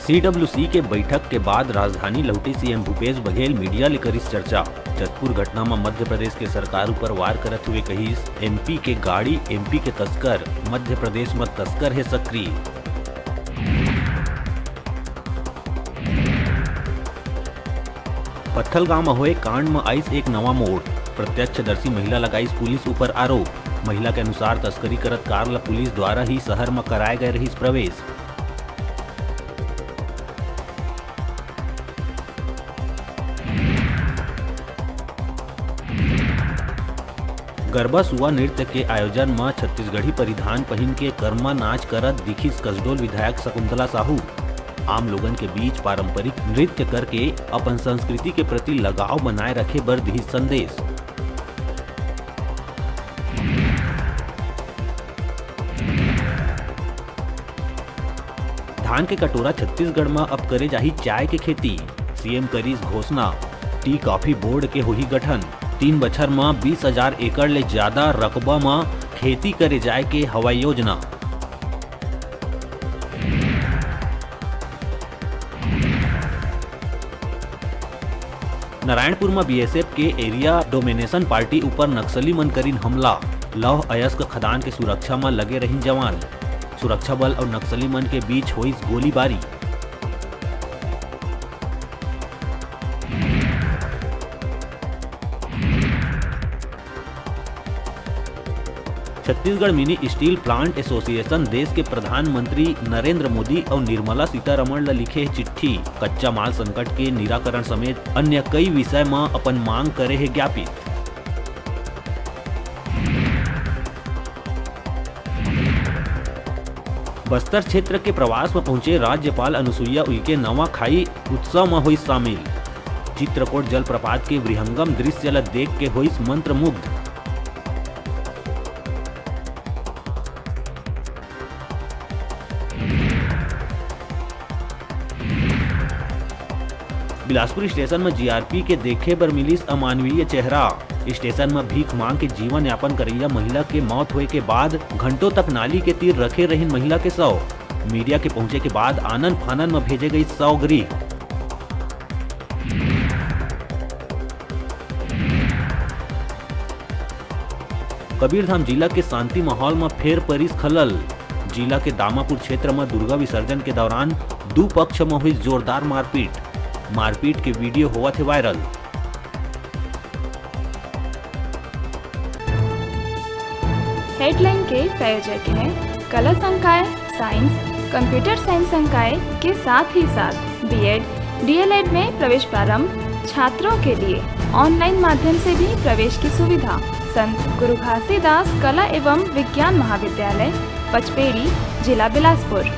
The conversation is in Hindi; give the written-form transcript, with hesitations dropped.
सीडब्ल्यूसी के बैठक के बाद राजधानी लौटे सीएम भूपेश बघेल मीडिया ले करिस चर्चा। जतपुर घटना में मध्य प्रदेश के सरकार ऊपर वार करत हुए कहिस, एमपी के गाड़ी एमपी के तस्कर, मध्य प्रदेश में तस्कर है सक्रिय। पत्थलगांव में हुए कांड में आइस एक नवा मोड़, प्रत्यक्षदर्शी महिला लगाई पुलिस ऊपर आरोप। महिला के अनुसार तस्करी करत कार ला पुलिस द्वारा ही शहर में कराए गए रही प्रवेश। गरबा सुआ नृत्य के आयोजन में छत्तीसगढ़ी परिधान पहन के कर्मा नाच करत दिखिस कसडोल विधायक शकुंतला साहू। आम लोगन के बीच पारंपरिक नृत्य करके अपन संस्कृति के प्रति लगाव बनाए रखे बर दिही संदेश। धान के कटोरा छत्तीसगढ़ में अब करे जाही चाय के खेती, सीएम करीस घोषणा। टी कॉफी बोर्ड के होही गठन। 3 बछर में 20,000 एकड़ ले ज्यादा रकबा में खेती करे जाए के हवाई योजना। नारायणपुर में बीएसएफ के एरिया डोमिनेशन पार्टी ऊपर नक्सली मन करीन हमला। लौह अयस्क खदान के सुरक्षा में लगे रही जवान। सुरक्षा बल और नक्सली मन के बीच हुई गोलीबारी। Chhattisgarh mini steel plant association देश के प्रधानमंत्री नरेंद्र मोदी और निर्मला सीतारमण ला लिखे चिट्ठी। कच्चा माल संकट के निराकरण समेत अन्य कई विषय में अपन मांग करे है ज्ञापित। बस्तर क्षेत्र के प्रवास में पहुंचे राज्यपाल अनुसुईया उइके नवाखाई उत्सव में हुई शामिल। चित्रकोट जलप्रपात के विहंगम दृश्य ला देख के हुई मंत्रमुग्ध। बिलासपुर स्टेशन में जीआरपी के देखे बर मिलिस अमानवीय चेहरा। स्टेशन में भीख मांग के जीवन यापन करैया महिला के मौत हुए के बाद घंटों तक नाली के तीर रखे रही महिला के शव। मीडिया के पहुंचे के बाद आनन फानन में भेजे गई शव गृह। कबीरधाम जिला के शांति माहौल में फेर परिस खलल। जिला के दामापुर क्षेत्र में दुर्गा विसर्जन के दौरान 2 पक्ष में हुई जोरदार मारपीट के वीडियो हुआ थे वायरल। हेडलाइन के प्रायोजक हैं कला संकाय साइंस, कंप्यूटर साइंस संकाय के साथ ही साथ बीएड, डीएलएड में प्रवेश प्रारंभ। छात्रों के लिए ऑनलाइन माध्यम से भी प्रवेश की सुविधा। संत गुरु घासीदास कला एवं विज्ञान महाविद्यालय, पचपेड़ी, जिला बिलासपुर।